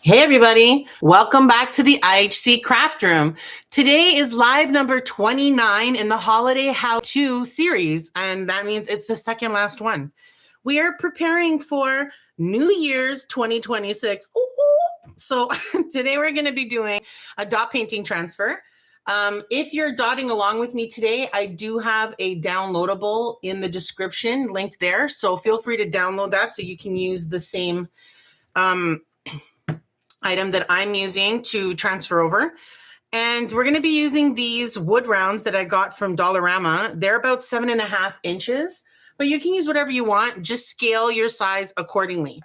Hey everybody, welcome back to the IHC Craft Room. Today is live number 29 in the Holiday How-To series, and that means it's the second last one. We are preparing for New Year's 2026. Ooh, ooh. So today we're going to be doing a dot painting transfer. If you're dotting along with me today, I do have a downloadable in the description linked there, so feel free to download that so you can use the same item that I'm using to transfer over. And we're going to be using these wood rounds that I got from Dollarama. They're about 7.5 inches, but you can use whatever you want. Just scale your size accordingly.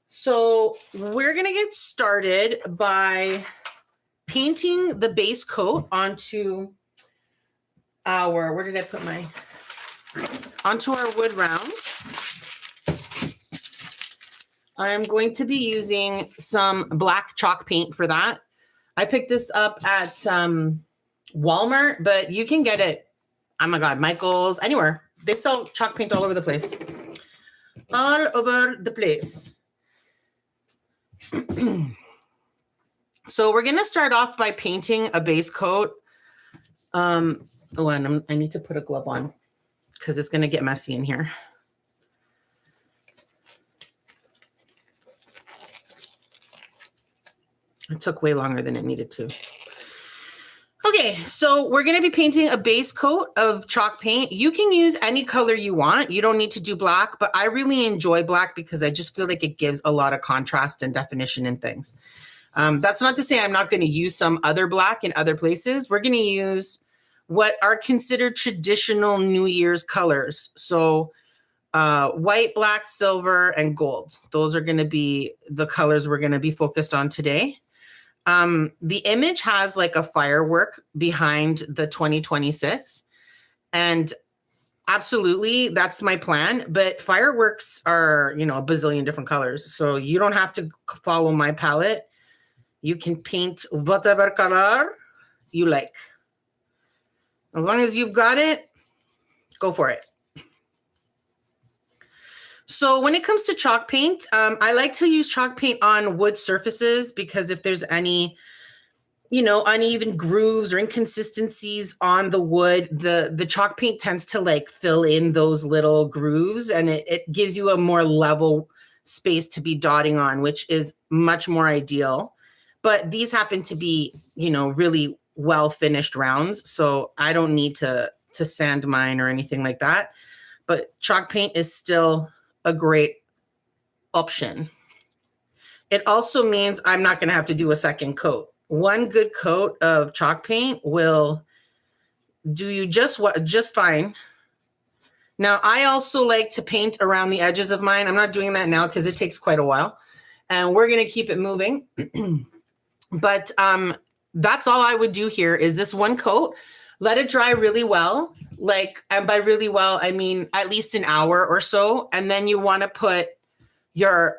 So we're going to get started by painting the base coat onto our, where did I put my, onto our wood round. I'm going to be using some black chalk paint for that. I picked this up at Walmart, but you can get it, oh my God, Michael's, anywhere. They sell chalk paint all over the place. All over the place. So we're going to start off by painting a base coat. And I need to put a glove on because it's going to get messy in here. It took way longer than it needed to. Okay, so we're going to be painting a base coat of chalk paint. You can use any color you want. You don't need to do black, but I really enjoy black because I just feel like it gives a lot of contrast and definition in things. That's not to say I'm not going to use some other black in other places. We're going to use what are considered traditional New Year's colors. So white, black, silver, and gold. Those are going to be the colors we're going to be focused on today. The image has like a firework behind the 2026, and absolutely that's my plan, but fireworks are, you know, a bazillion different colors. So you don't have to follow my palette. You can paint whatever color you like. As long as you've got it, go for it. So when it comes to chalk paint, I like to use chalk paint on wood surfaces because if there's any, you know, uneven grooves or inconsistencies on the wood, the chalk paint tends to like fill in those little grooves, and it gives you a more level space to be dotting on, which is much more ideal. But these happen to be, you know, really well finished rounds, so I don't need to sand mine or anything like that. But chalk paint is still a great option. It also means I'm not going to have to do a second coat. One good coat of chalk paint will do you just fine. Now, I also like to paint around the edges of mine. I'm not doing that now because it takes quite a while, and we're going to keep it moving. But that's all I would do here is this one coat. Let it dry really well. And by really well, I mean at least an hour or so. And then you want to put your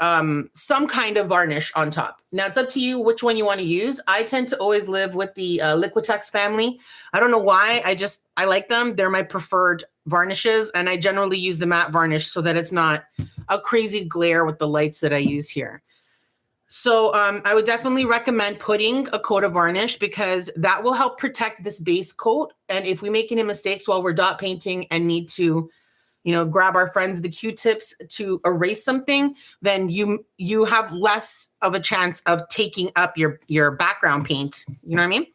some kind of varnish on top. Now it's up to you which one you want to use. I tend to always live with the Liquitex family. I don't know why. I like them. They're my preferred varnishes, and I generally use the matte varnish so that it's not a crazy glare with the lights that I use here. So I would definitely recommend putting a coat of varnish because that will help protect this base coat. And if we make any mistakes while we're dot painting and need to, you know, grab our friends the Q-tips to erase something, then you have less of a chance of taking up your background paint. You know what I mean?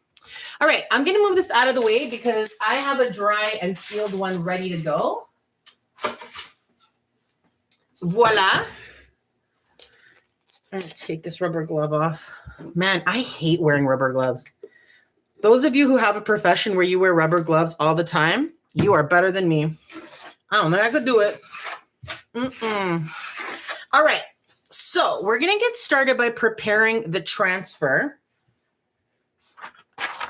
All right, I'm going to move this out of the way because I have a dry and sealed one ready to go. Voila. I'm going to take this rubber glove off. Man, I hate wearing rubber gloves. Those of you who have a profession where you wear rubber gloves all the time, you are better than me. I don't think I could do it. All right. So we're going to get started by preparing the transfer.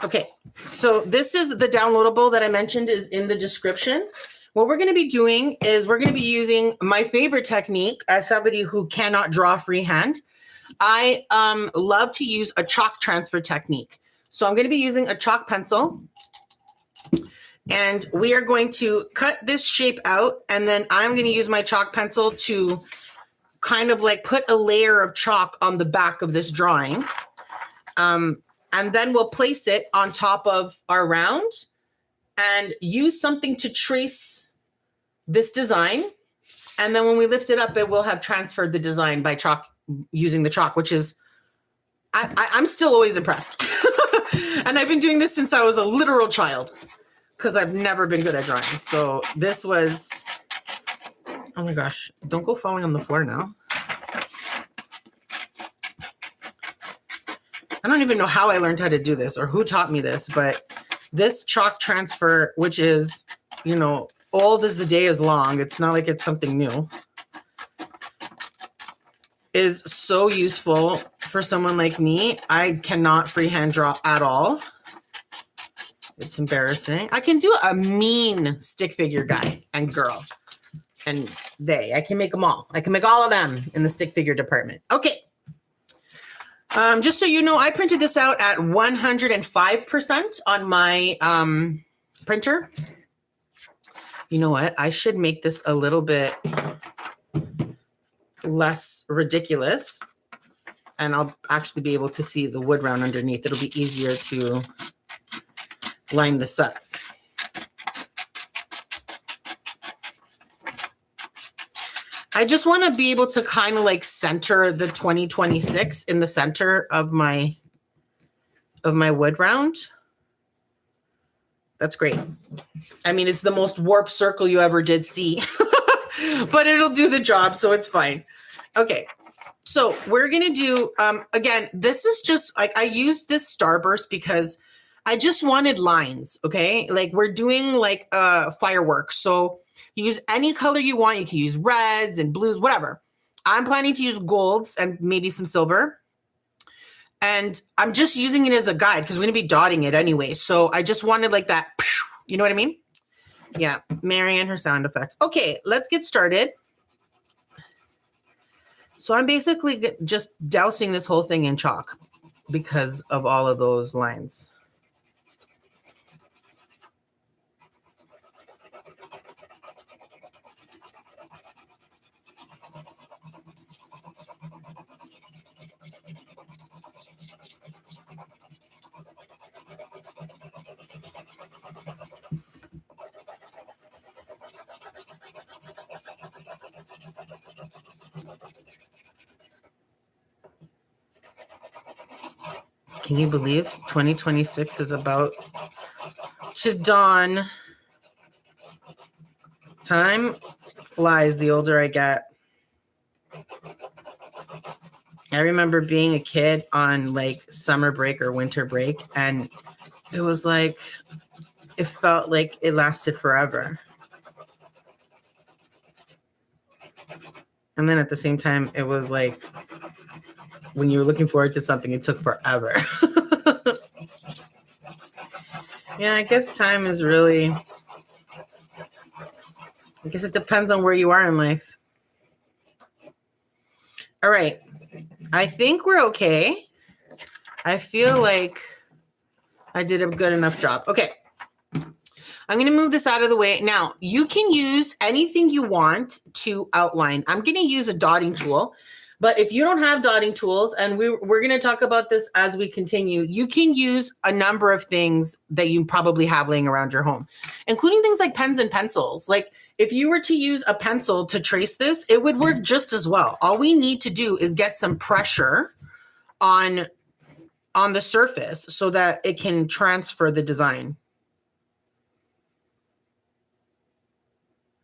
Okay. So this is the downloadable that I mentioned is in the description. What we're going to be doing is we're going to be using my favorite technique as somebody who cannot draw freehand. I love to use a chalk transfer technique. So I'm going to be using a chalk pencil, and we are going to cut this shape out, and then I'm going to use my chalk pencil to kind of like put a layer of chalk on the back of this drawing. And then we'll place it on top of our round and use something to trace this design. And then when we lift it up, it will have transferred the design by chalk, using the chalk, which is, I'm still always impressed. And I've been doing this since I was a literal child because I've never been good at drawing. So this was, oh my gosh, don't go falling on the floor now. I don't even know how I learned how to do this or who taught me this, but this chalk transfer, which is, you know, old as the day is long, it's not like it's something new, is so useful for someone like me. I cannot freehand draw at all. It's embarrassing. I can do a mean stick figure guy and girl and I can make them all. I can make all of them in the stick figure department. Okay. Just so you know, I printed this out at 105% on my printer. You know what? I should make this a little bit less ridiculous, and I'll actually be able to see the wood round underneath. It'll be easier to line this up. I just want to be able to kind of like center the 2026 in the center of my wood round. That's great. I mean, it's the most warped circle you ever did see, but it'll do the job, so it's fine. Okay, so we're going to do, again, this is just like, I used this Starburst because I just wanted lines, okay? Like we're doing like Firework, so use any color you want. You can use reds and blues, whatever. I'm planning to use golds and maybe some silver. And I'm just using it as a guide because we're going to be dotting it anyway. So I just wanted like that, you know what I mean? Yeah, Mary and her sound effects. Okay, let's get started. So I'm basically just dousing this whole thing in chalk because of all of those lines. Can you believe 2026 is about to dawn? Time flies the older I get. I remember being a kid on like summer break or winter break, and it was like, it felt like it lasted forever. And then at the same time, it was like, when you were looking forward to something, it took forever. Yeah, I guess time is really, I guess it depends on where you are in life. All right. I think we're okay. I feel like I did a good enough job. Okay. I'm going to move this out of the way. Now, you can use anything you want to outline. I'm going to use a dotting tool, but if you don't have dotting tools, and we're going to talk about this as we continue, you can use a number of things that you probably have laying around your home, including things like pens and pencils. Like if you were to use a pencil to trace this, it would work just as well. All we need to do is get some pressure on the surface so that it can transfer the design.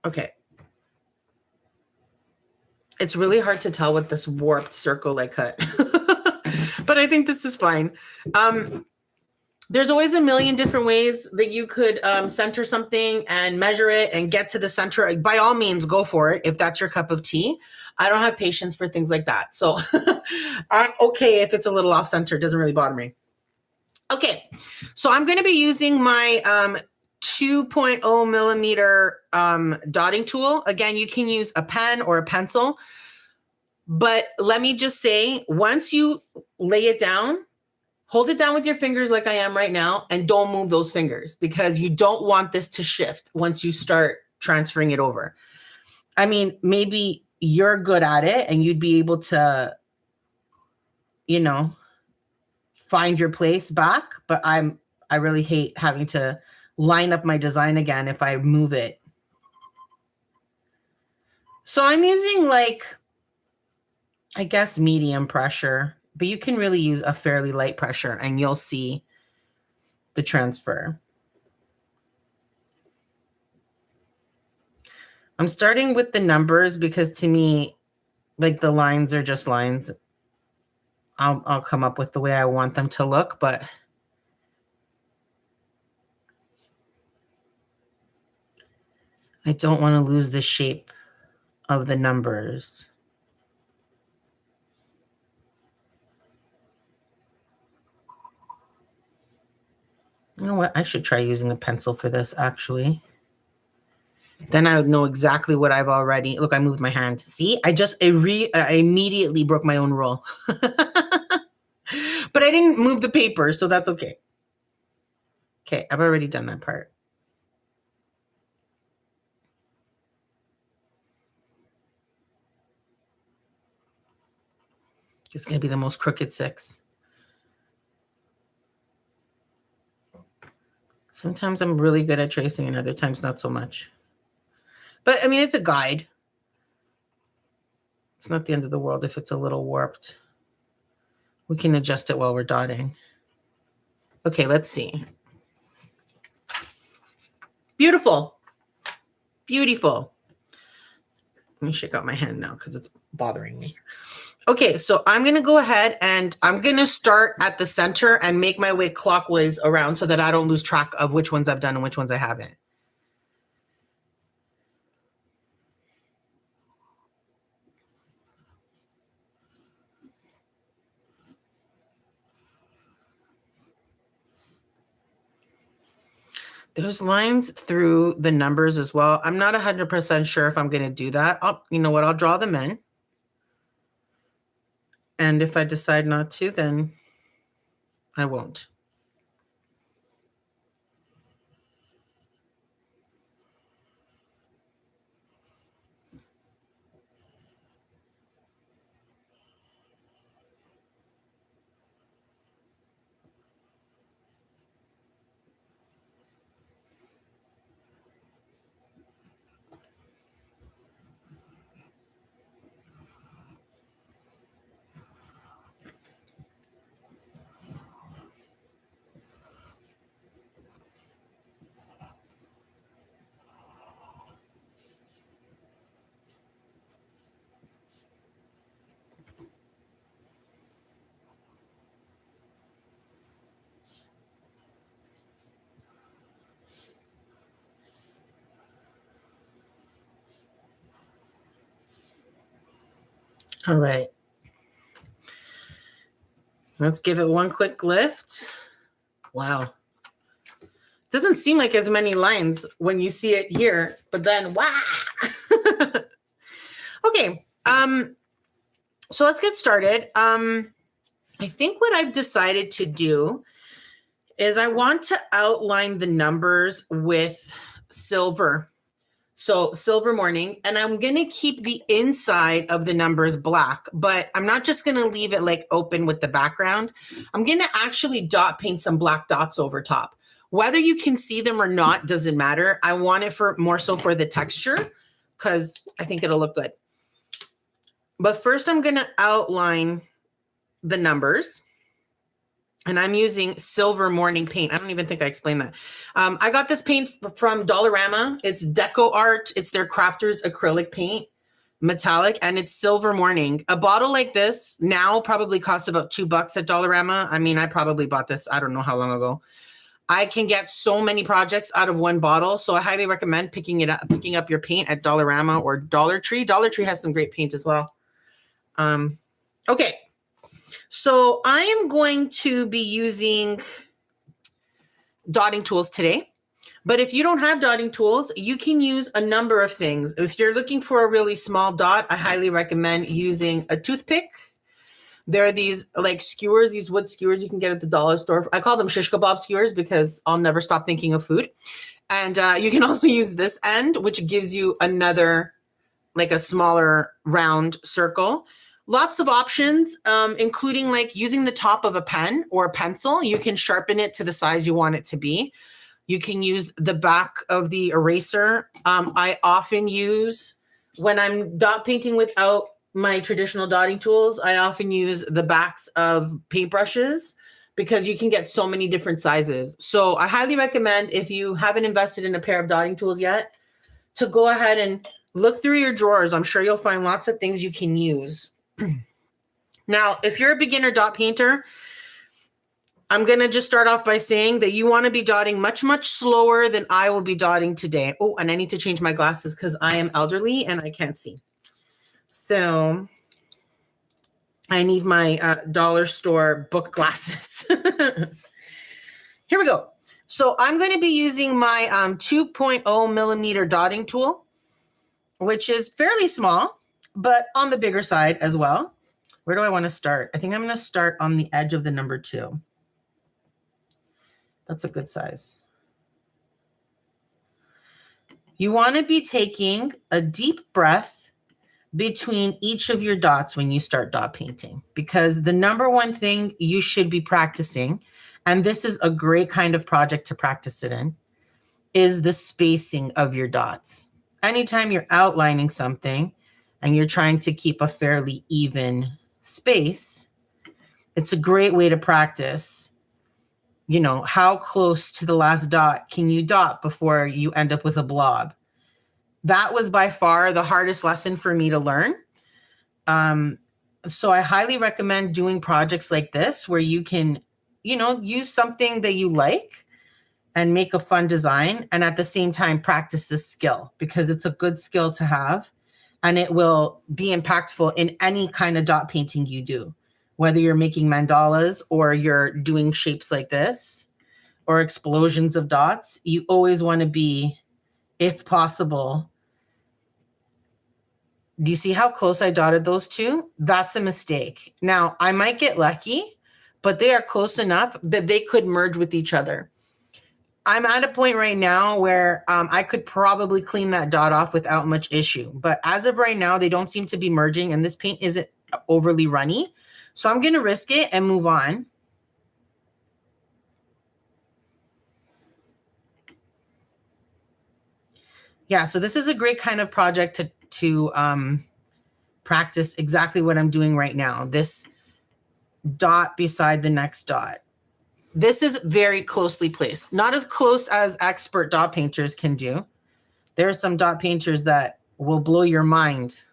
Okay. It's really hard to tell with this warped circle I cut, but I think this is fine. There's always a million different ways that you could center something and measure it and get to the center. By all means, go for it if that's your cup of tea. I don't have patience for things like that. So I'm okay if it's a little off center. It doesn't really bother me. Okay, so I'm going to be using my 2.0 millimeter dotting tool. Again, you can use a pen or a pencil, but let me just say, once you lay it down, hold it down with your fingers like I am right now, and don't move those fingers because you don't want this to shift once you start transferring it over. I mean, maybe you're good at it and you'd be able to, you know, find your place back. But I really hate having to line up my design again if I move it. So I'm using like, I guess, medium pressure, but you can really use a fairly light pressure and you'll see the transfer. I'm starting with the numbers because to me, like the lines are just lines. I'll come up with the way I want them to look, but I don't want to lose the shape of the numbers. You know what? I should try using a pencil for this, actually. Then I would know exactly what I've already... Look, I moved my hand. See? I immediately broke my own rule. But I didn't move the paper, so that's okay. Okay, I've already done that part. It's going to be the most crooked 6. Sometimes I'm really good at tracing and other times not so much. But, I mean, it's a guide. It's not the end of the world if it's a little warped. We can adjust it while we're dotting. Okay, let's see. Beautiful. Beautiful. Let me shake out my hand now because it's bothering me. Okay, so I'm going to go ahead and I'm going to start at the center and make my way clockwise around so that I don't lose track of which ones I've done and which ones I haven't. There's lines through the numbers as well. I'm not 100% sure if I'm going to do that. You know what? I'll draw them in. And if I decide not to, then I won't. All right. Let's give it one quick lift. Wow. Doesn't seem like as many lines when you see it here, but then wow. Okay. So let's get started. I think what I've decided to do is I want to outline the numbers with silver. So silver morning, and I'm going to keep the inside of the numbers black, but I'm not just going to leave it like open with the background. I'm going to actually dot paint some black dots over top. Whether you can see them or not doesn't matter. I want it for more so for the texture because I think it'll look good. But first I'm going to outline the numbers. And I'm using Silver Morning paint. I don't even think I explained that. I got this paint from Dollarama. It's Deco Art. It's their Crafters acrylic paint, metallic, and it's Silver Morning. A bottle like this now probably costs about $2 at Dollarama. I mean, I probably bought this, I don't know how long ago. I can get so many projects out of one bottle. So I highly recommend picking up your paint at Dollarama or Dollar Tree. Dollar Tree has some great paint as well. Okay. So I am going to be using dotting tools today, but if you don't have dotting tools, you can use a number of things. If you're looking for a really small dot, I highly recommend using a toothpick. There are these like skewers, these wood skewers you can get at the dollar store. I call them shish kebab skewers because I'll never stop thinking of food. And you can also use this end, which gives you another like a smaller round circle. Lots of options, including like using the top of a pen or a pencil. You can sharpen it to the size you want it to be. You can use the back of the eraser. I often use, when I'm dot painting without my traditional dotting tools, I often use the backs of paintbrushes because you can get so many different sizes. So I highly recommend, if you haven't invested in a pair of dotting tools yet, to go ahead and look through your drawers. I'm sure you'll find lots of things you can use. Now, if you're a beginner dot painter, I'm going to just start off by saying that you want to be dotting much, much slower than I will be dotting today. Oh, and I need to change my glasses because I am elderly and I can't see. So I need my dollar store book glasses. Here we go. So I'm going to be using my 2.0 millimeter dotting tool, which is fairly small, but on the bigger side as well. Where do I want to start? I think I'm going to start on the edge of the number 2. That's a good size. You want to be taking a deep breath between each of your dots when you start dot painting, because the number one thing you should be practicing, and this is a great kind of project to practice it in, is the spacing of your dots. Anytime you're outlining something and you're trying to keep a fairly even space, it's a great way to practice, you know, how close to the last dot can you dot before you end up with a blob. That was by far the hardest lesson for me to learn. So I highly recommend doing projects like this where you can, you know, use something that you like and make a fun design, and at the same time practice this skill, because it's a good skill to have and it will be impactful in any kind of dot painting you do, whether you're making mandalas or you're doing shapes like this or explosions of dots. You always want to be, if possible. Do you see how close I dotted those two? That's a mistake. Now, I might get lucky, but they are close enough that they could merge with each other. I'm at a point right now where I could probably clean that dot off without much issue. But as of right now, they don't seem to be merging, and this paint isn't overly runny. So I'm going to risk it and move on. Yeah, so this is a great kind of project to practice exactly what I'm doing right now. This dot beside the next dot. This is very closely placed. Not as close as expert dot painters can do. There are some dot painters that will blow your mind.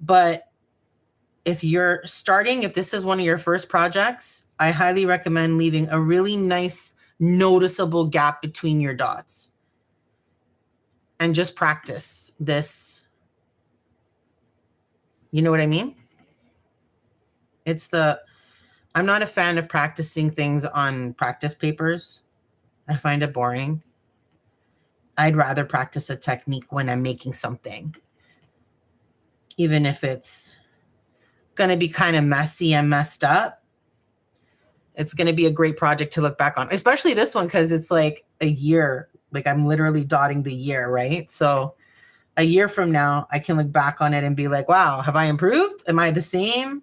But if you're starting, if this is one of your first projects, I highly recommend leaving a really nice, noticeable gap between your dots. And just practice this. You know what I mean? I'm not a fan of practicing things on practice papers. I find it boring. I'd rather practice a technique when I'm making something, even if it's going to be kind of messy and messed up. It's going to be a great project to look back on, especially this one, because it's like a year. Like I'm literally dotting the year, right? So a year from now, I can look back on it and be like, wow, have I improved? Am I the same?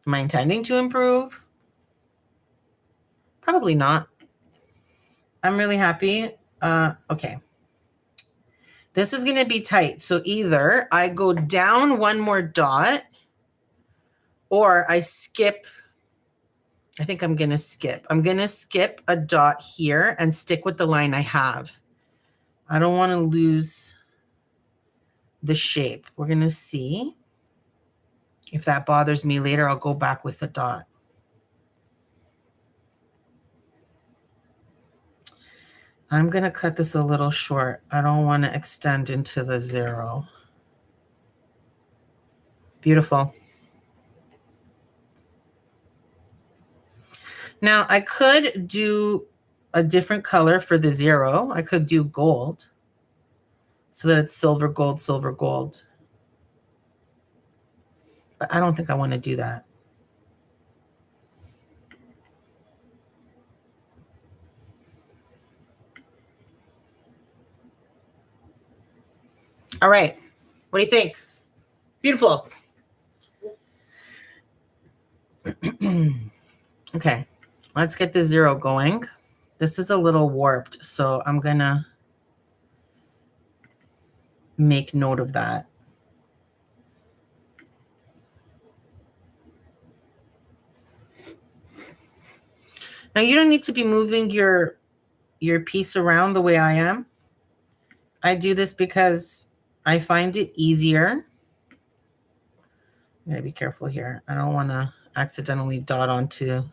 Am I intending to improve? Probably not. I'm really happy. Okay. This is going to be tight. So either I go down one more dot or I skip. I think I'm going to skip. I'm going to skip a dot here and stick with the line I have. I don't want to lose the shape. We're going to see. If that bothers me later, I'll go back with the dot. I'm going to cut this a little short. I don't want to extend into the 0. Beautiful. Now, I could do a different color for the 0. I could do gold so that it's silver, gold, silver, gold. But I don't think I want to do that. All right. What do you think? Beautiful. Okay. Let's get the zero going. This is a little warped, so I'm going to make note of that. Now, you don't need to be moving your piece around the way I am. I do this because I find it easier. I gotta be careful here. I don't want to accidentally dot onto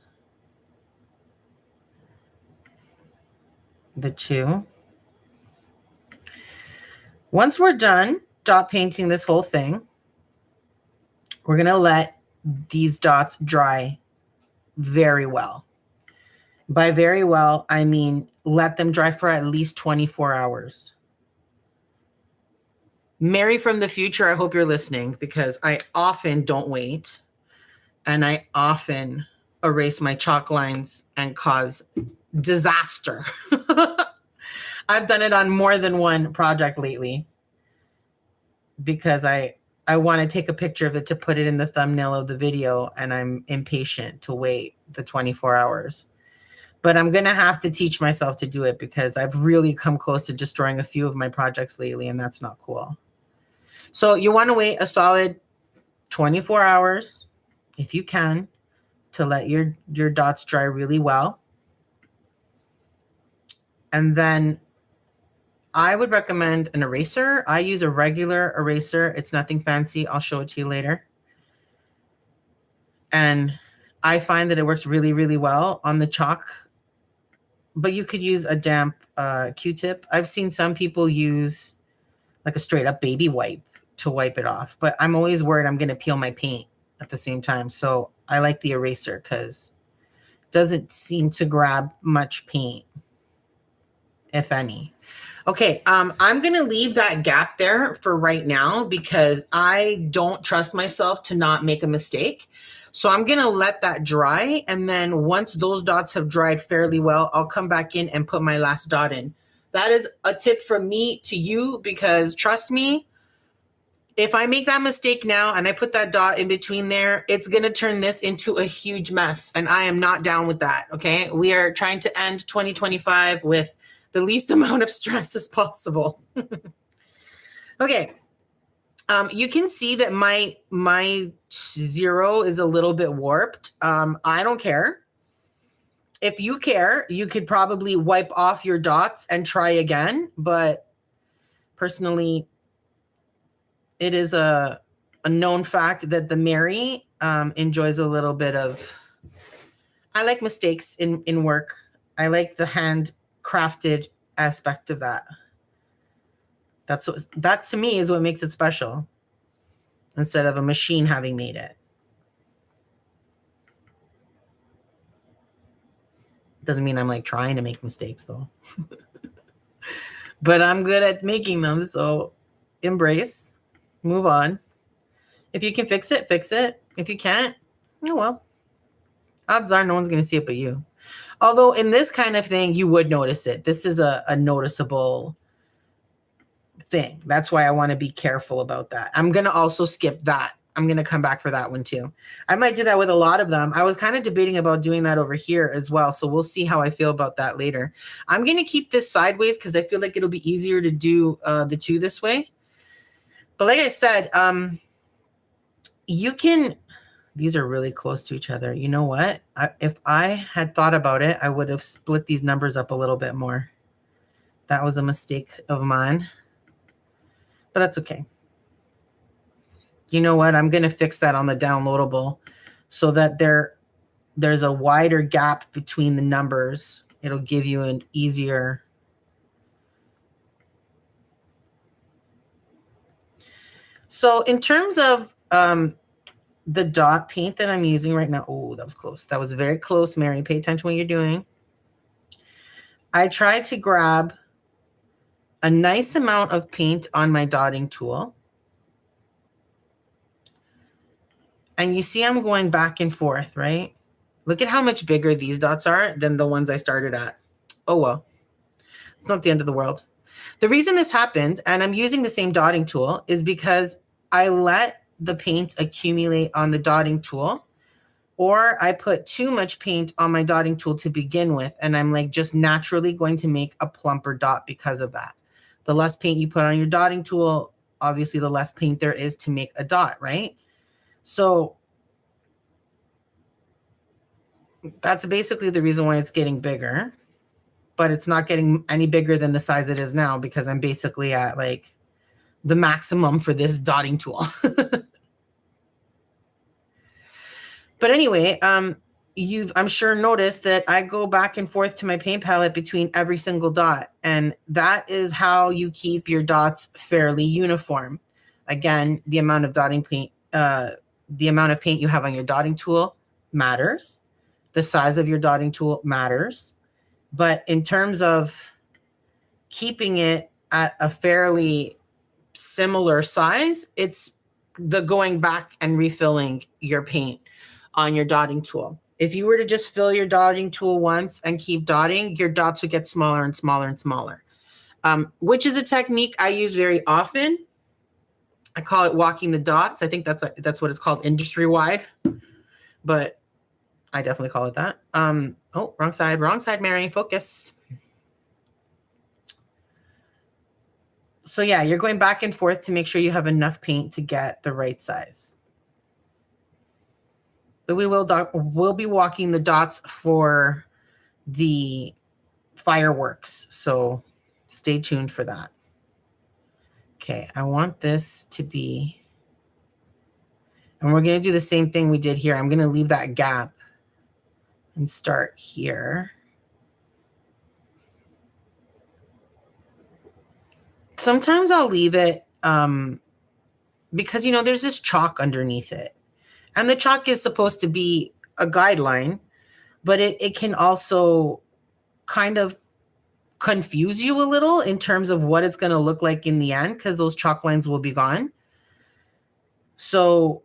the two. Once we're done dot painting this whole thing, we're going to let these dots dry very well. By very well, I mean let them dry for at least 24 hours. Mary from the future, I hope you're listening, because I often don't wait, and I often erase my chalk lines and cause disaster. I've done it on more than one project lately because I want to take a picture of it to put it in the thumbnail of the video, and I'm impatient to wait the 24 hours. But I'm going to have to teach myself to do it because I've really come close to destroying a few of my projects lately, and that's not cool. So you want to wait a solid 24 hours, if you can, to let your dots dry really well. And then I would recommend an eraser. I use a regular eraser. It's nothing fancy. I'll show it to you later. And I find that it works really, really well on the chalk. But you could use a damp Q-tip. I've seen some people use like a straight up baby wipe to wipe it off. But I'm always worried I'm going to peel my paint at the same time. So I like the eraser because it doesn't seem to grab much paint, if any. Okay, I'm going to leave that gap there for right now because I don't trust myself to not make a mistake. So I'm going to let that dry. And then once those dots have dried fairly well, I'll come back in and put my last dot in. That is a tip from me to you because trust me, if I make that mistake now and I put that dot in between there, it's going to turn this into a huge mess. And I am not down with that. Okay. We are trying to end 2025 with the least amount of stress as possible. Okay. You can see that my zero is a little bit warped. I don't care. If you care, you could probably wipe off your dots and try again. But personally, it is a known fact that the Mary enjoys a little bit of, I like mistakes in work. I like the handcrafted aspect of that. That to me is what makes it special instead of a machine having made it. Doesn't mean I'm like trying to make mistakes though. But I'm good at making them. So embrace, move on. If you can fix it, fix it. If you can't, oh well. Odds are no one's going to see it but you. Although in this kind of thing, you would notice it. This is a noticeable thing. That's why I want to be careful about that. I'm going to also skip that. I'm going to come back for that one too. I might do that with a lot of them. I was kind of debating about doing that over here as well. So we'll see how I feel about that later. I'm going to keep this sideways because I feel like it'll be easier to do the two this way. But like I said, you can, these are really close to each other. You know what? If I had thought about it, I would have split these numbers up a little bit more. That was a mistake of mine. But that's okay. You know what? I'm going to fix that on the downloadable so that there's a wider gap between the numbers. It'll give you an easier. So in terms of the dot paint that I'm using right now, oh, that was close. That was very close, Mary. Pay attention to what you're doing. I tried to grab a nice amount of paint on my dotting tool. And you see I'm going back and forth, right? Look at how much bigger these dots are than the ones I started at. Oh, well. It's not the end of the world. The reason this happens, and I'm using the same dotting tool, is because I let the paint accumulate on the dotting tool, or I put too much paint on my dotting tool to begin with, and I'm like just naturally going to make a plumper dot because of that. The less paint you put on your dotting tool, obviously the less paint there is to make a dot, right? So that's basically the reason why it's getting bigger, but it's not getting any bigger than the size it is now because I'm basically at like the maximum for this dotting tool. But anyway, you've, I'm sure, noticed that I go back and forth to my paint palette between every single dot. And that is how you keep your dots fairly uniform. Again, the amount of dotting paint, the amount of paint you have on your dotting tool matters. The size of your dotting tool matters. But in terms of keeping it at a fairly similar size, it's the going back and refilling your paint on your dotting tool. If you were to just fill your dotting tool once and keep dotting, your dots would get smaller and smaller and smaller, which is a technique I use very often. I call it walking the dots. I think that's what it's called industry-wide, but I definitely call it that. Oh, wrong side, Mary, focus. So yeah, you're going back and forth to make sure you have enough paint to get the right size. But we'll be walking the dots for the fireworks, so stay tuned for that. Okay, I want this to be, and we're going to do the same thing we did here. I'm going to leave that gap and start here. Sometimes I'll leave it because, you know, there's this chalk underneath it. And the chalk is supposed to be a guideline, but it can also kind of confuse you a little in terms of what it's going to look like in the end, because those chalk lines will be gone. So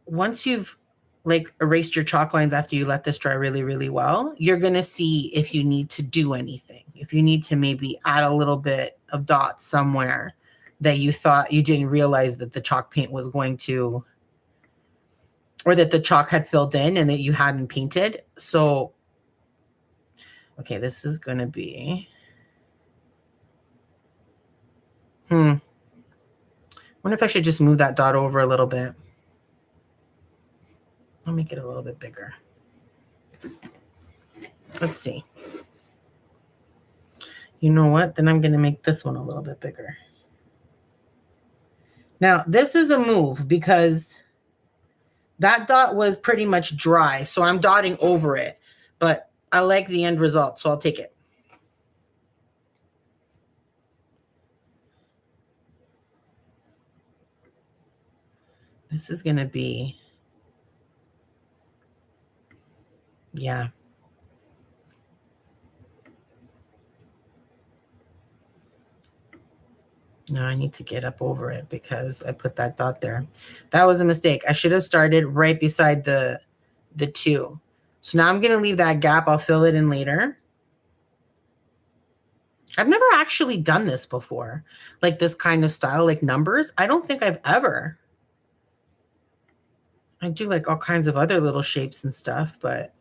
once you've like erased your chalk lines after you let this dry really, really well, you're going to see if you need to do anything, if you need to maybe add a little bit of dots somewhere that you thought you didn't realize that the chalk paint was going to, or that the chalk had filled in and that you hadn't painted. So, okay, this is going to be, I wonder if I should just move that dot over a little bit. I'll make it a little bit bigger. Let's see. You know what? Then I'm going to make this one a little bit bigger. Now, this is a move because that dot was pretty much dry, so I'm dotting over it, but I like the end result, so I'll take it. This is going to be, yeah. No, I need to get up over it because I put that dot there. That was a mistake. I should have started right beside the two. So now I'm going to leave that gap. I'll fill it in later. I've never actually done this before, like this kind of style, like numbers. I don't think I've ever. I do like all kinds of other little shapes and stuff, but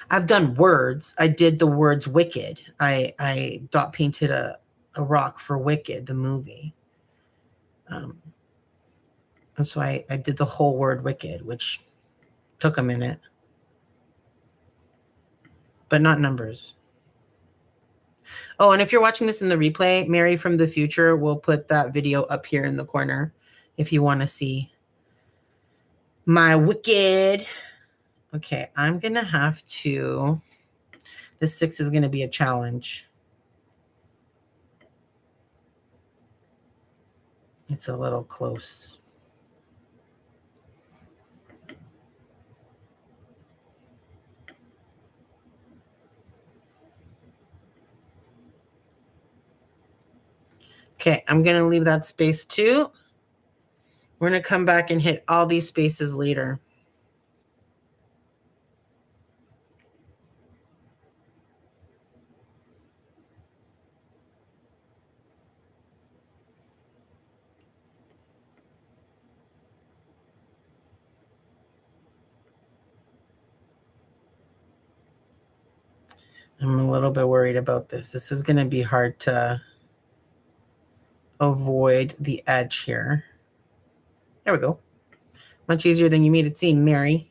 I've done words. I did the words Wicked. I dot painted a rock for Wicked, the movie. And so I did the whole word Wicked, which took a minute. But not numbers. Oh, and if you're watching this in the replay, Mary from the future will put that video up here in the corner if you want to see my Wicked. Okay, I'm going to have to, this 6 is going to be a challenge. It's a little close. Okay, I'm going to leave that space too. We're going to come back and hit all these spaces later. I'm a little bit worried about this. This is going to be hard to avoid the edge here. There we go. Much easier than you made it seem, Mary.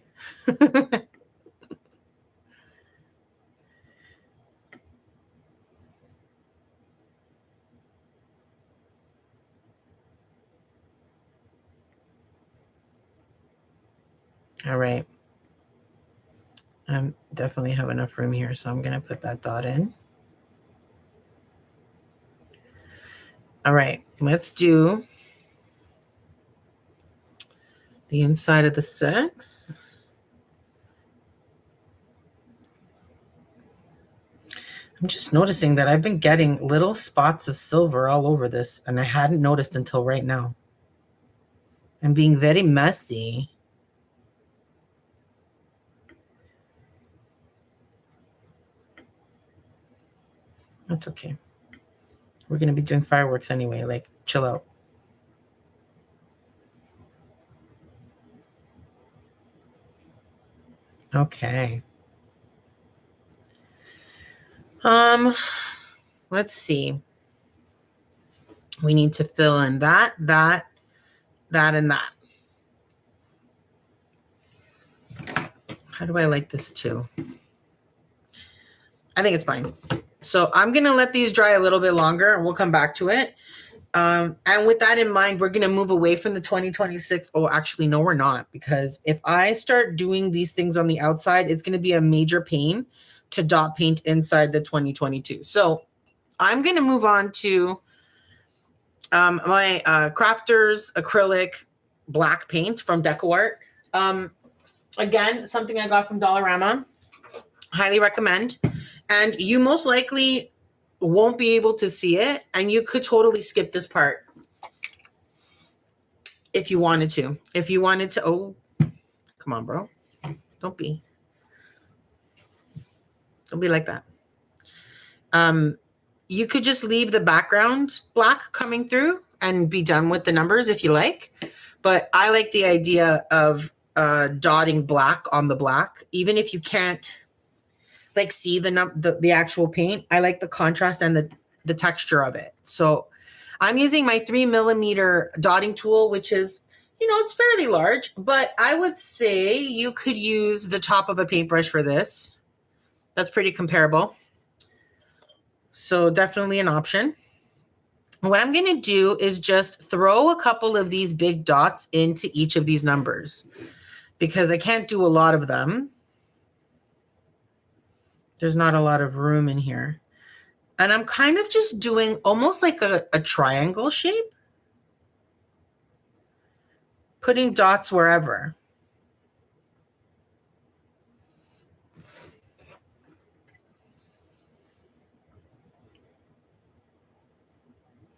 All right. I definitely have enough room here, so I'm going to put that dot in. All right, let's do the inside of the 6. I'm just noticing that I've been getting little spots of silver all over this, and I hadn't noticed until right now. I'm being very messy. That's okay. We're going to be doing fireworks anyway. Like, chill out. Okay. Let's see. We need to fill in that, and that. How do I like this too? I think it's fine. So I'm going to let these dry a little bit longer and we'll come back to it. And with that in mind, we're going to move away from the 2026. Oh, actually, no, we're not. Because if I start doing these things on the outside, it's going to be a major pain to dot paint inside the 2022. So I'm going to move on to my Crafters Acrylic black paint from DecoArt. Again, something I got from Dollarama. Highly recommend. And you most likely won't be able to see it, and you could totally skip this part if you wanted to. If you wanted to, oh, come on, bro. Don't be like that. You could just leave the background black coming through and be done with the numbers if you like. But I like the idea of dotting black on the black, even if you can't like see the actual paint. I like the contrast and the texture of it. So I'm using my 3mm dotting tool, which is, it's fairly large, but I would say you could use the top of a paintbrush for this. That's pretty comparable. So definitely an option. What I'm going to do is just throw a couple of these big dots into each of these numbers because I can't do a lot of them. There's not a lot of room in here. And I'm kind of just doing almost like a triangle shape, putting dots wherever.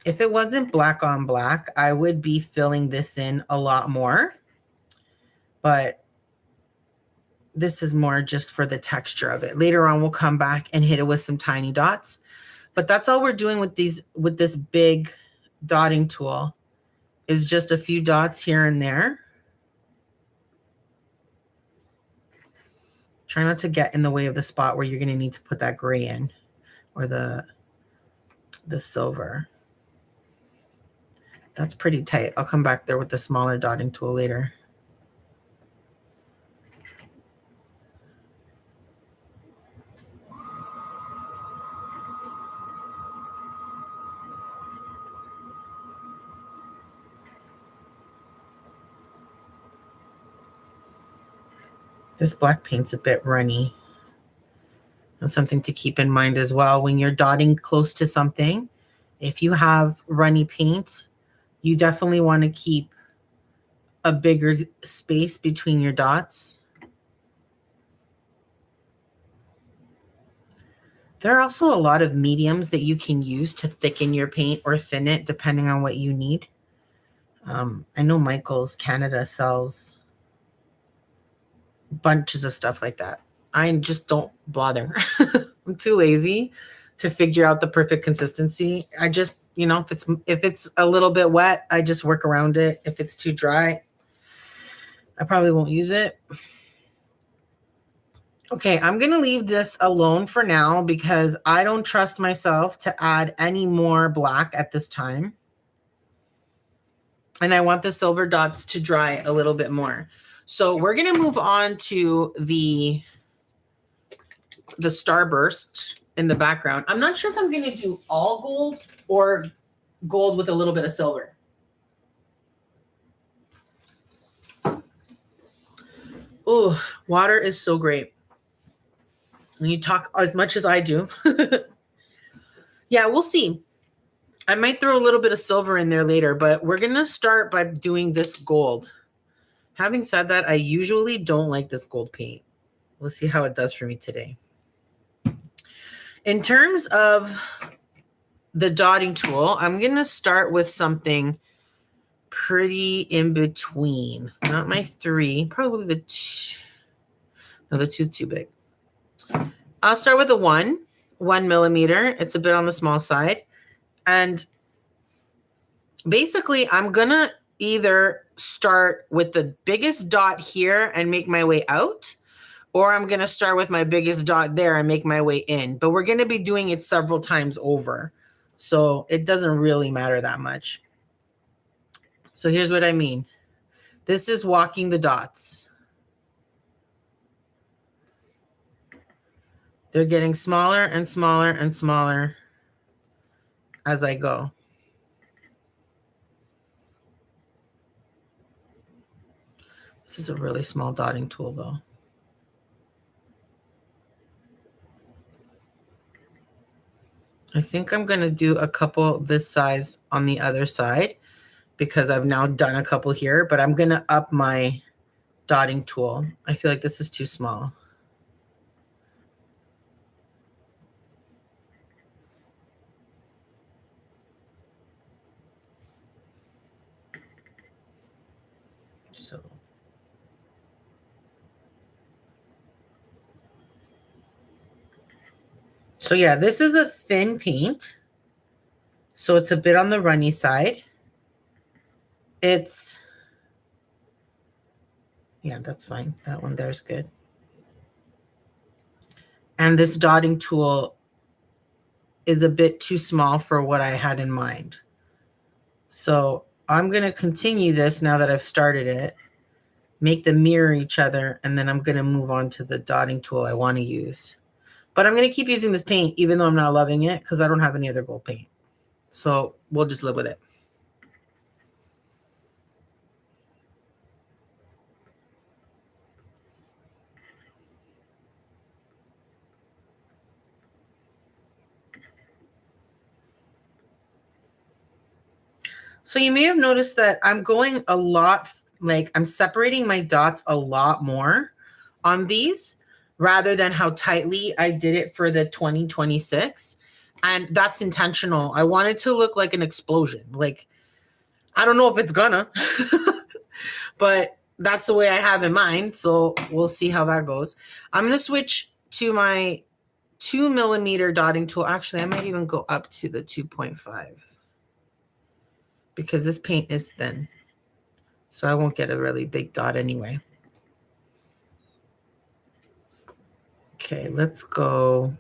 If it wasn't black on black, I would be filling this in a lot more. But this is more just for the texture of it. Later on, we'll come back and hit it with some tiny dots. But that's all we're doing with this big dotting tool is just a few dots here and there. Try not to get in the way of the spot where you're going to need to put that gray in or the silver. That's pretty tight. I'll come back there with the smaller dotting tool later. This black paint's a bit runny. That's something to keep in mind as well. When you're dotting close to something, if you have runny paint, you definitely want to keep a bigger space between your dots. There are also a lot of mediums that you can use to thicken your paint or thin it depending on what you need. I know Michael's Canada sells bunches of stuff like that. I just don't bother. I'm too lazy to figure out the perfect consistency. I just, if it's a little bit wet, I just work around it. If it's too dry, I probably won't use it. Okay, I'm going to leave this alone for now because I don't trust myself to add any more black at this time. And I want the silver dots to dry a little bit more. So we're going to move on to the Starburst in the background. I'm not sure if I'm going to do all gold or gold with a little bit of silver. Oh, water is so great. When you talk as much as I do. Yeah, we'll see. I might throw a little bit of silver in there later, but we're going to start by doing this gold. Having said that, I usually don't like this gold paint. We'll see how it does for me today. In terms of the dotting tool, I'm going to start with something pretty in between. Not my 3, probably the 2. No, the 2 is too big. I'll start with the 1 millimeter. It's a bit on the small side. And basically, I'm going to either start with the biggest dot here and make my way out, or I'm going to start with my biggest dot there and make my way in. But we're going to be doing it several times over. So it doesn't really matter that much. So here's what I mean. This is walking the dots. They're getting smaller and smaller and smaller as I go. This is a really small dotting tool though. I think I'm going to do a couple this size on the other side because I've now done a couple here, but I'm going to up my dotting tool. I feel like this is too small. So yeah, this is a thin paint. So it's a bit on the runny side. Yeah, that's fine. That one there's good. And this dotting tool is a bit too small for what I had in mind. So I'm going to continue this now that I've started it, make them mirror each other, and then I'm going to move on to the dotting tool I want to use. But I'm going to keep using this paint even though I'm not loving it because I don't have any other gold paint. So we'll just live with it. So you may have noticed that I'm going a lot, like I'm separating my dots a lot more on these rather than how tightly I did it for the 2026. And that's intentional. I want it to look like an explosion. Like, I don't know if it's gonna, but that's the way I have in mind. So we'll see how that goes. I'm going to switch to my 2 millimeter dotting tool. Actually, I might even go up to the 2.5. because this paint is thin. So I won't get a really big dot anyway. Okay, let's go.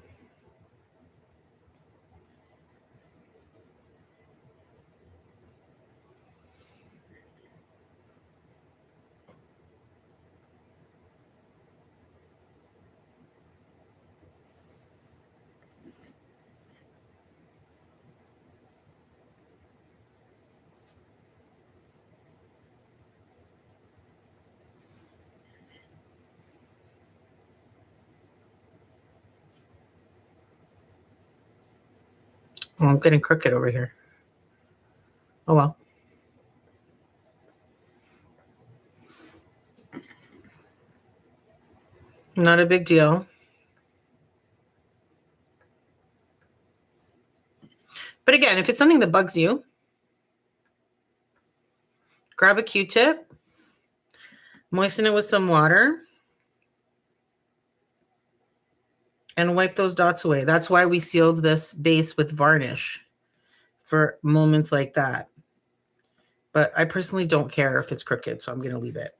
Oh, I'm getting crooked over here. Oh, well. Not a big deal. But again, if it's something that bugs you, grab a Q-tip, moisten it with some water, and wipe those dots away. That's why we sealed this base with varnish for moments like that. But I personally don't care if it's crooked, so I'm going to leave it.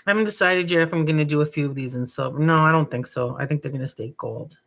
I haven't decided yet if I'm going to do a few of these in silver. No, I don't think so. I think they're going to stay gold.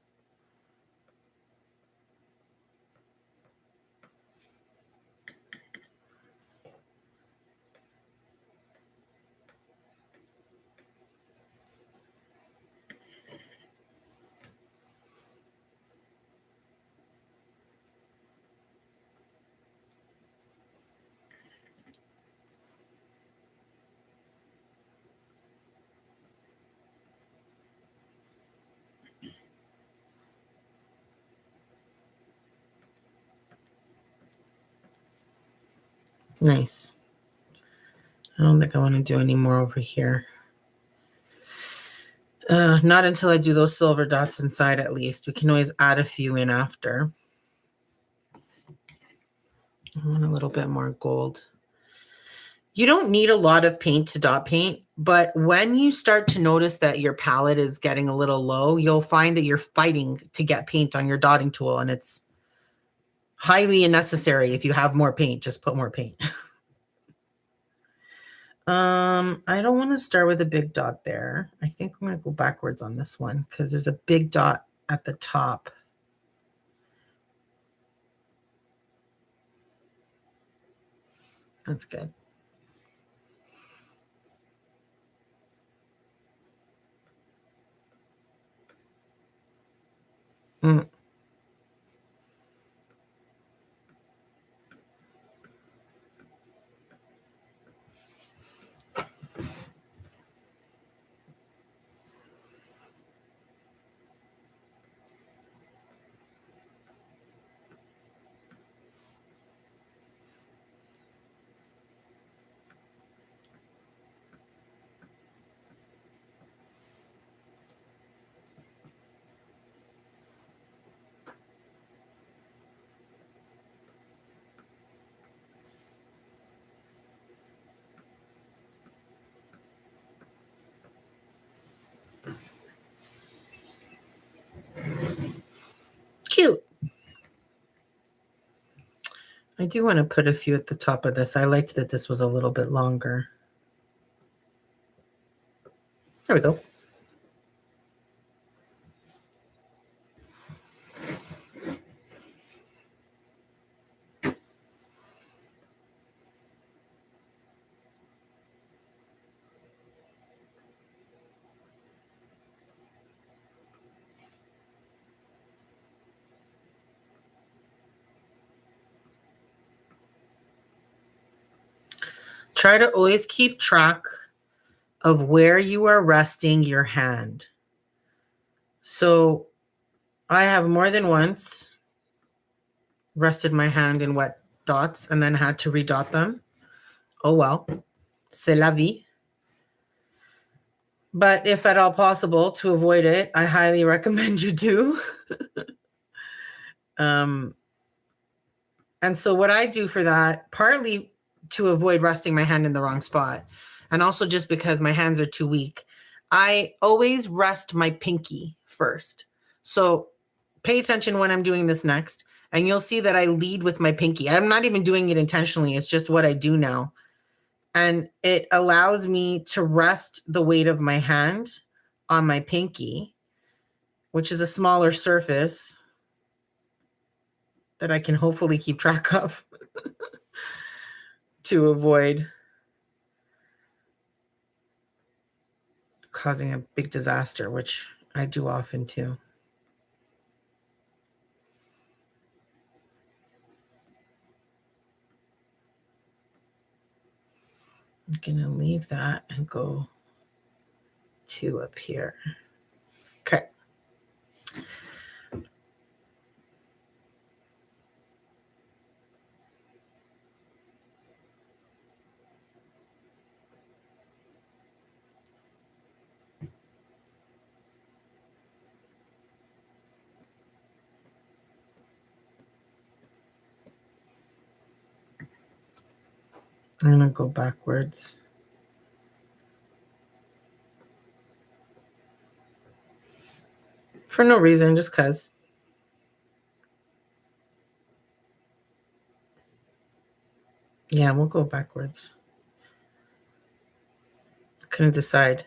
Nice. I don't think I want to do any more over here. Not until I do those silver dots inside, at least. We can always add a few in after. I want a little bit more gold. You don't need a lot of paint to dot paint, but when you start to notice that your palette is getting a little low, you'll find that you're fighting to get paint on your dotting tool, and it's highly unnecessary. If you have more paint, just put more paint. I don't want to start with a big dot there. I think I'm going to go backwards on this one because there's a big dot at the top. That's good. Mm. Cute. I do want to put a few at the top of this. I liked that this was a little bit longer. There we go. Try to always keep track of where you are resting your hand. So I have more than once rested my hand in wet dots and then had to redot them. Oh well, c'est la vie. But if at all possible to avoid it, I highly recommend you do. And so what I do for that, partly to avoid resting my hand in the wrong spot, and also just because my hands are too weak, I always rest my pinky first. So pay attention when I'm doing this next, and you'll see that I lead with my pinky. I'm not even doing it intentionally. It's just what I do now. And it allows me to rest the weight of my hand on my pinky, which is a smaller surface that I can hopefully keep track of to avoid causing a big disaster, which I do often too. I'm gonna leave that and go to up here. Okay. I'm gonna go backwards. For no reason, just cause. Yeah, we'll go backwards. couldn't decide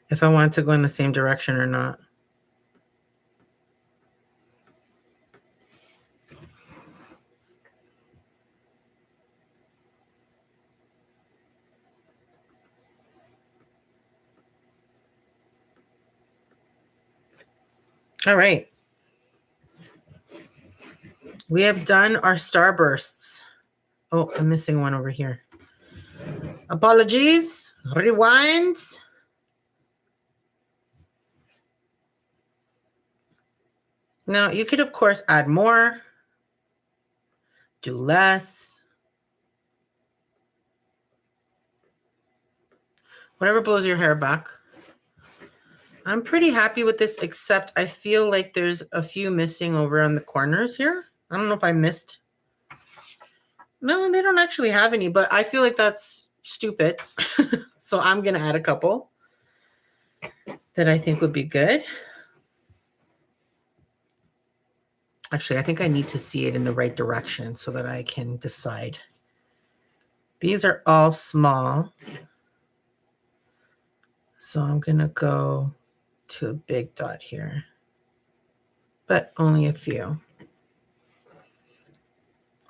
if I wanted to go in the same direction or not. All right. We have done our Starbursts. Oh, I'm missing one over here. Apologies. Rewind. Now, you could, of course, add more, do less. Whatever blows your hair back. I'm pretty happy with this, except I feel like there's a few missing over on the corners here. I don't know if I missed. No, they don't actually have any, but I feel like that's stupid. So I'm going to add a couple that I think would be good. Actually, I think I need to see it in the right direction so that I can decide. These are all small. So I'm going to go to a big dot here, but only a few.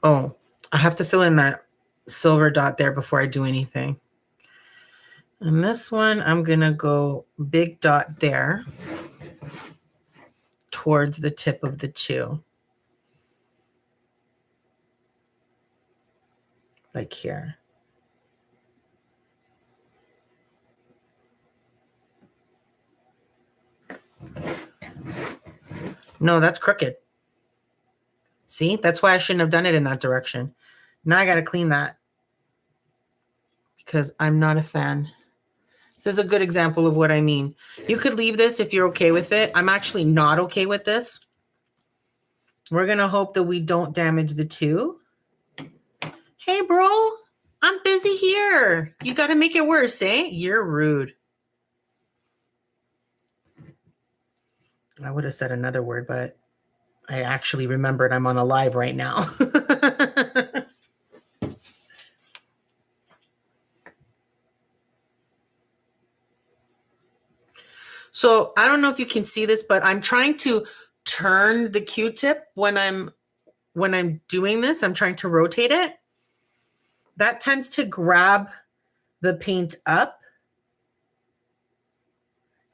Oh, I have to fill in that silver dot there before I do anything. And this one, I'm going to go big dot there towards the tip of the two. Like here. No, that's crooked. See, that's why I shouldn't have done it in that direction. Now I got to clean that because I'm not a fan. This is a good example of what I mean. You could leave this if you're okay with it. I'm actually not okay with this. We're going to hope that we don't damage the two. Hey, bro, I'm busy here. You got to make it worse, eh? You're rude. I would have said another word, but I actually remembered I'm on a live right now. So I don't know if you can see this, but I'm trying to turn the Q-tip when I'm doing this. I'm trying to rotate it. That tends to grab the paint up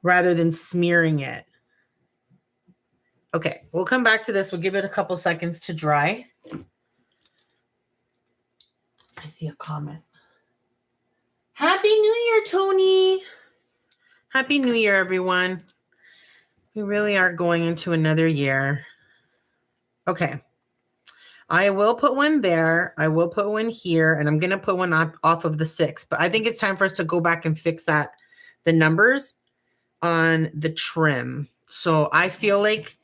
rather than smearing it. Okay, we'll come back to this. We'll give it a couple seconds to dry. I see a comment. Happy New Year, Tony. Happy New Year, everyone. We really are going into another year. Okay. I will put one there. I will put one here, and I'm going to put one off of the 6. But I think it's time for us to go back and fix the numbers on the trim. So I feel like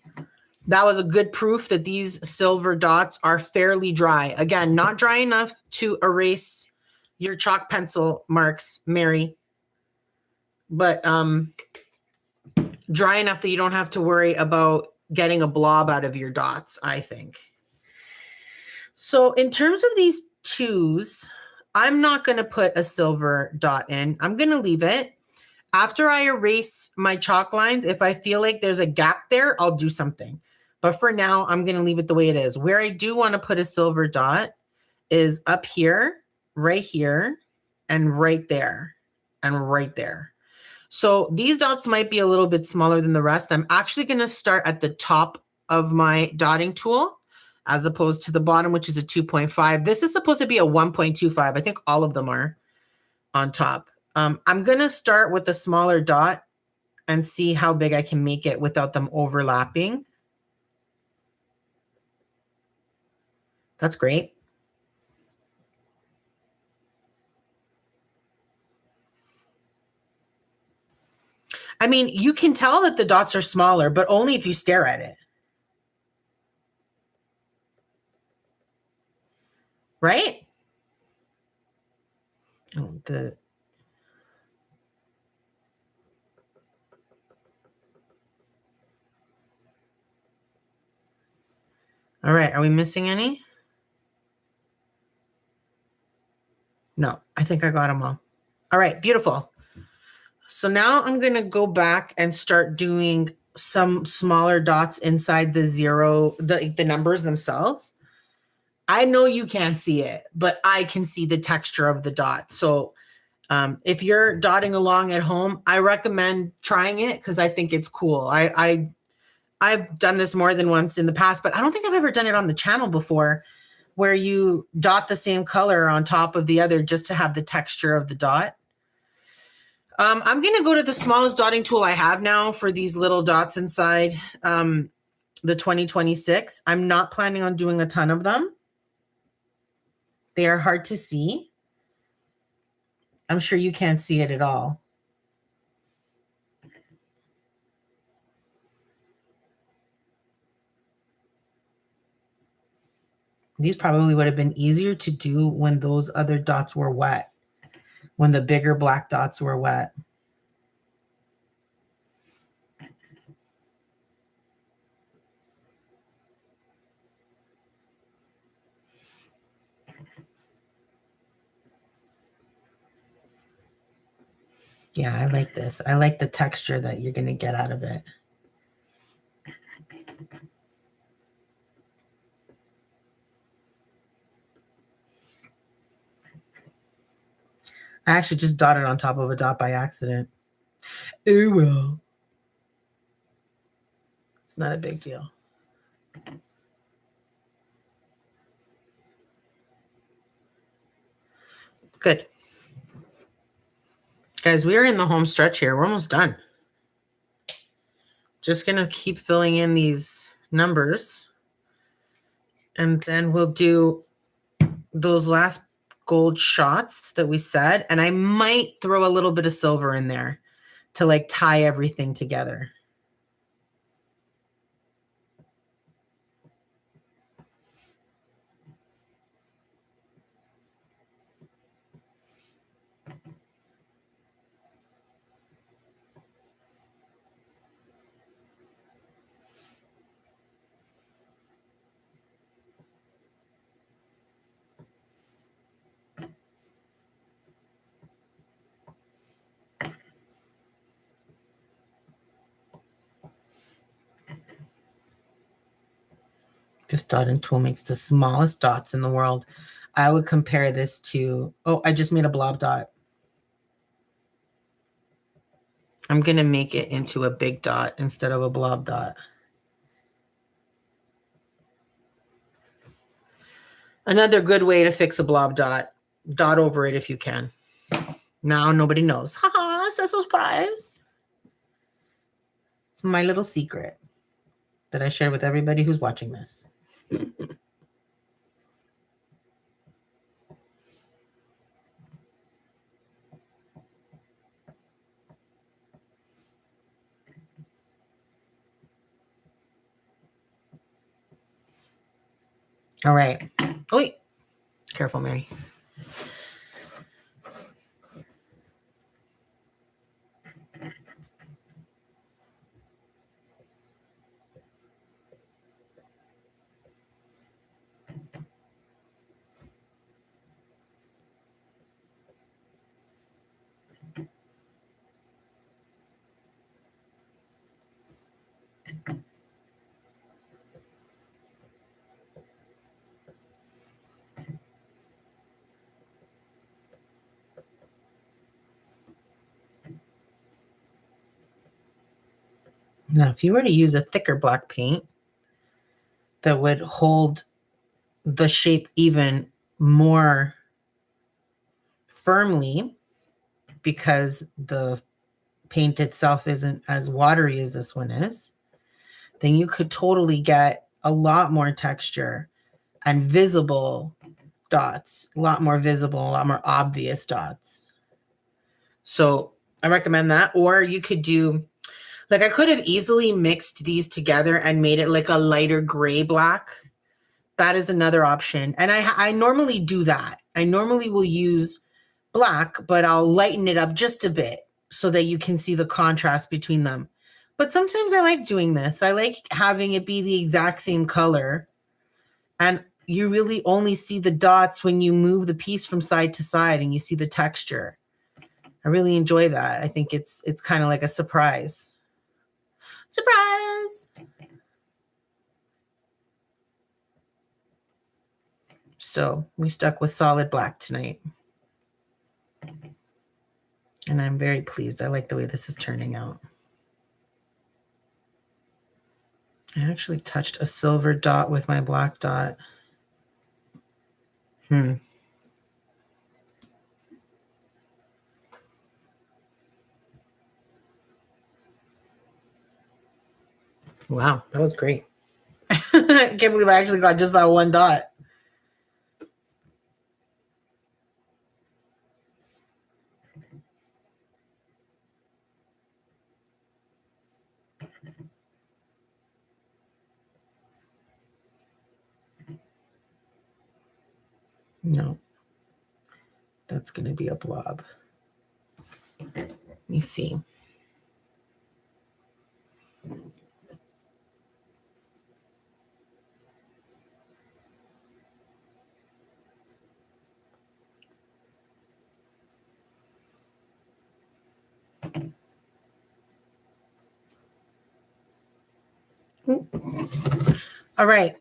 that was a good proof that these silver dots are fairly dry. Again, not dry enough to erase your chalk pencil marks, Mary, but dry enough that you don't have to worry about getting a blob out of your dots, I think. So in terms of these twos, I'm not going to put a silver dot in. I'm going to leave it. After I erase my chalk lines, if I feel like there's a gap there, I'll do something. But for now, I'm going to leave it the way it is. Where I do want to put a silver dot is up here, and right there, and right there. So these dots might be a little bit smaller than the rest. I'm actually going to start at the top of my dotting tool as opposed to the bottom, which is a 2.5. This is supposed to be a 1.25. I think all of them are on top. I'm going to start with a smaller dot and see how big I can make it without them overlapping. That's great. I mean, you can tell that the dots are smaller, but only if you stare at it. Right? Oh, all right, are we missing any? No, I think I got them all. All right, beautiful. So now I'm going to go back and start doing some smaller dots inside the zero, the numbers themselves. I know you can't see it, but I can see the texture of the dot. So if you're dotting along at home, I recommend trying it because I think it's cool. I've done this more than once in the past, but I don't think I've ever done it on the channel before, where you dot the same color on top of the other just to have the texture of the dot. I'm going to go to the smallest dotting tool I have now for these little dots inside the 2026. I'm not planning on doing a ton of them. They are hard to see. I'm sure you can't see it at all. These probably would have been easier to do when those other dots were wet, when the bigger black dots were wet. Yeah, I like this. I like the texture that you're going to get out of it. I actually just dotted on top of a dot by accident. Oh, well. It's not a big deal. Good. Guys, we are in the home stretch here. We're almost done. Just going to keep filling in these numbers. And then we'll do those last gold shots that we said. And I might throw a little bit of silver in there to like tie everything together. This dotting tool makes the smallest dots in the world. I would compare this to, oh, I just made a blob dot. I'm going to make it into a big dot instead of a blob dot. Another good way to fix a blob dot, dot over it if you can. Now nobody knows. Haha, it's a surprise. It's my little secret that I share with everybody who's watching this. All right. Oh, careful, Mary. Now, if you were to use a thicker black paint that would hold the shape even more firmly, because the paint itself isn't as watery as this one is, then you could totally get a lot more texture and visible dots, a lot more visible, a lot more obvious dots. So I recommend that. Or you could do, like I could have easily mixed these together and made it like a lighter gray black. That is another option. And I normally do that. I normally will use black, but I'll lighten it up just a bit so that you can see the contrast between them. But sometimes I like doing this. I like having it be the exact same color. And you really only see the dots when you move the piece from side to side and you see the texture. I really enjoy that. I think it's kind of like a surprise. Surprise! So we stuck with solid black tonight. And I'm very pleased. I like the way this is turning out. I actually touched a silver dot with my black dot. Wow, that was great. I can't believe I actually got just that one dot. No, that's going to be a blob. Let me see. All right.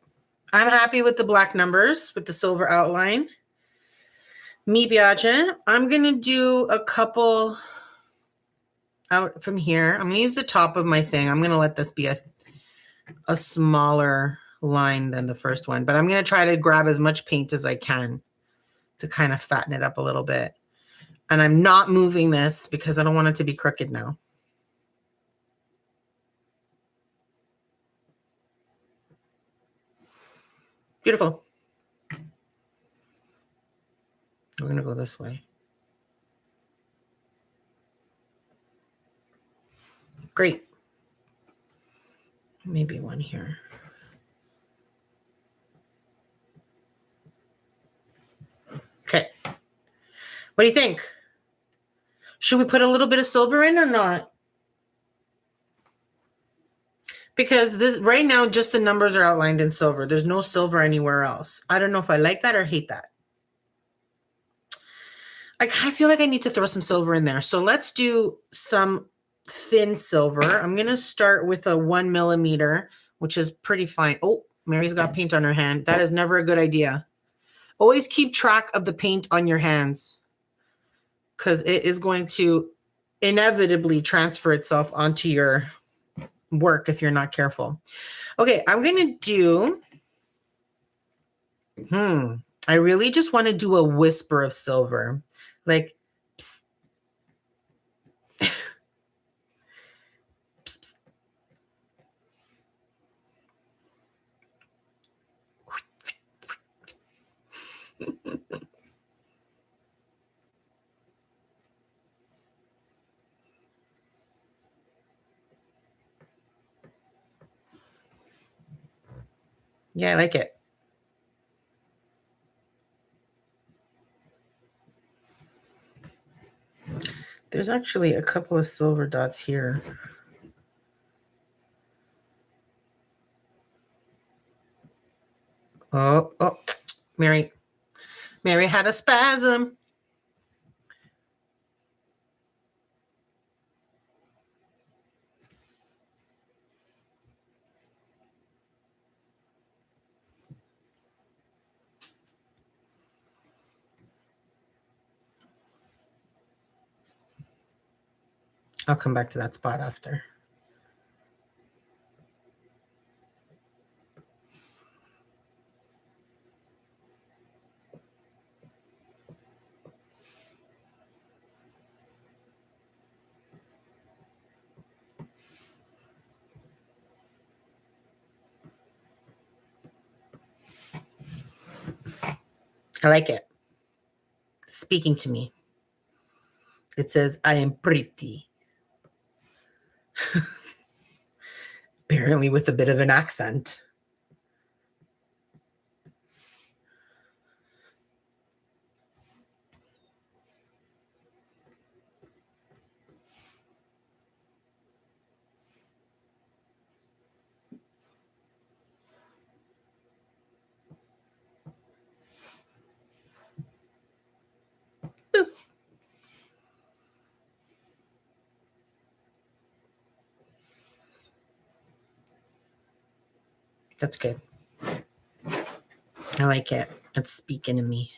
I'm happy with the black numbers with the silver outline. Mi piace. I'm going to do a couple out from here. I'm going to use the top of my thing. I'm going to let this be a smaller line than the first one, but I'm going to try to grab as much paint as I can to kind of fatten it up a little bit. And I'm not moving this because I don't want it to be crooked now. Beautiful. We're going to go this way. Great. Maybe one here. Okay. What do you think? Should we put a little bit of silver in or not? Because this right now, just the numbers are outlined in silver. There's no silver anywhere else. I don't know if I like that or hate that. I feel like I need to throw some silver in there. So let's do some thin silver. I'm going to start with a 1 millimeter, which is pretty fine. Oh, Mary's got paint on her hand. That is never a good idea. Always keep track of the paint on your hands because it is going to inevitably transfer itself onto your work if you're not careful. Okay, I'm going to do, I really just want to do a whisper of silver. Like, psst. Yeah, I like it. There's actually a couple of silver dots here. Oh, Mary had a spasm. I'll come back to that spot after. I like it. Speaking to me. It says, I am pretty. Apparently with a bit of an accent. Boop. That's good. I like it. It's speaking to me.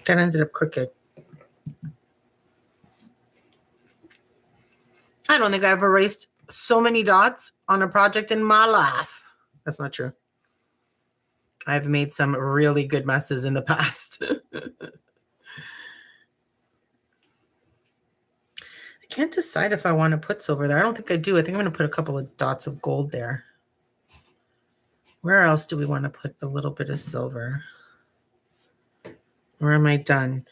That ended up crooked. I don't think I've erased so many dots on a project in my life. That's not true. I've made some really good messes in the past. I can't decide if I want to put silver there. I don't think I do. I think I'm going to put a couple of dots of gold there. Where else do we want to put a little bit of silver? Or am I done?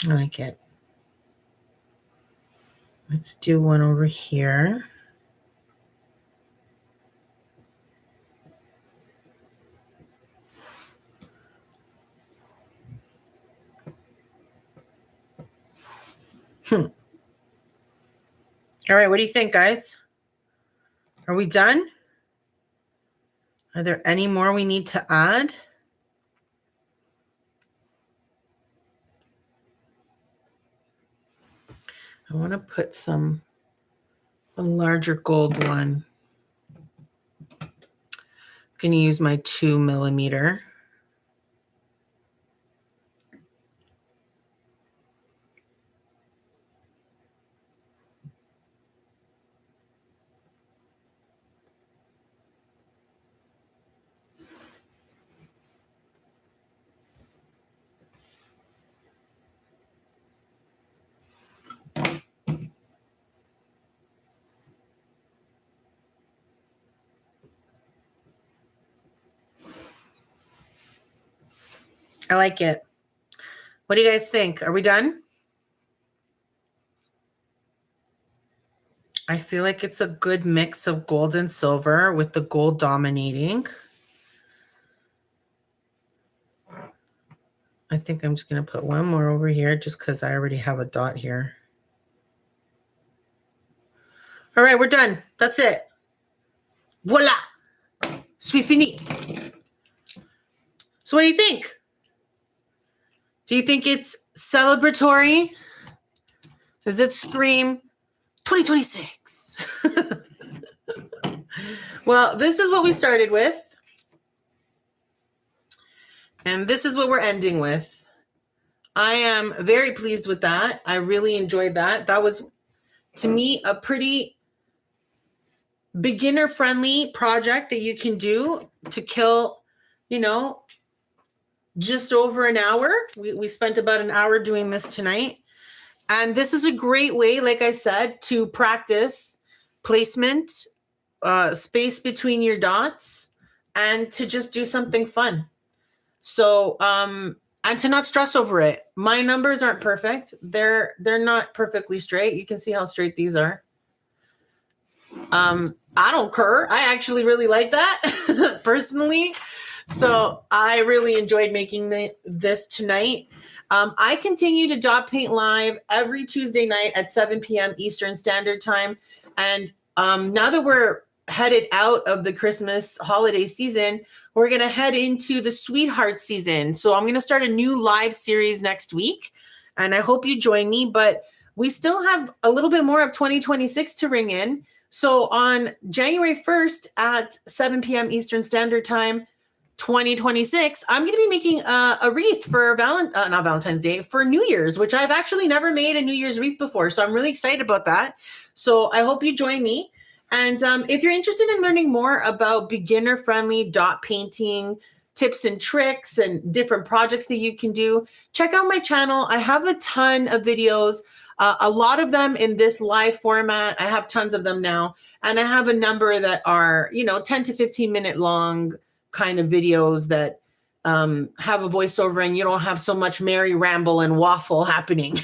I like it. Let's do one over here. All right, what do you think, guys? Are we done? Are there any more we need to add? I want to put a larger gold one. I'm going to use my 2 millimeter. I like it. What do you guys think? Are we done? I feel like it's a good mix of gold and silver with the gold dominating. I think I'm just going to put one more over here just because I already have a dot here. All right, we're done. That's it. Voila. C'est fini. So what do you think? Do you think it's celebratory? Does it scream 2026? Well, this is what we started with. And this is what we're ending with. I am very pleased with that. I really enjoyed that. That was, to me, a pretty beginner-friendly project that you can do to kill, just over an hour. We spent about an hour doing this tonight. And this is a great way, like I said, to practice placement, space between your dots, and to just do something fun. So, and to not stress over it. My numbers aren't perfect. They're not perfectly straight. You can see how straight these are. I don't care. I actually really like that personally. So I really enjoyed making this tonight. I continue to dot paint live every Tuesday night at 7 p.m. Eastern Standard Time. And now that we're headed out of the Christmas holiday season. We're going to head into the sweetheart season. So I'm going to start a new live series next week, and I hope you join me. But we still have a little bit more of 2026 to ring in. So on January 1st at 7 p.m. Eastern Standard Time, 2026, I'm going to be making a wreath for not Valentine's Day, for New Year's, which I've actually never made a New Year's wreath before. So I'm really excited about that. So I hope you join me. And if you're interested in learning more about beginner-friendly dot painting tips and tricks and different projects that you can do, check out my channel. I have a ton of videos, a lot of them in this live format. I have tons of them now. And I have a number that are, 10 to 15 minute long kind of videos that have a voiceover and you don't have so much merry ramble and waffle happening.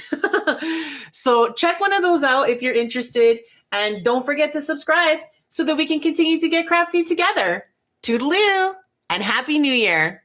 So check one of those out if you're interested. And don't forget to subscribe so that we can continue to get crafty together. Toodaloo and Happy New Year.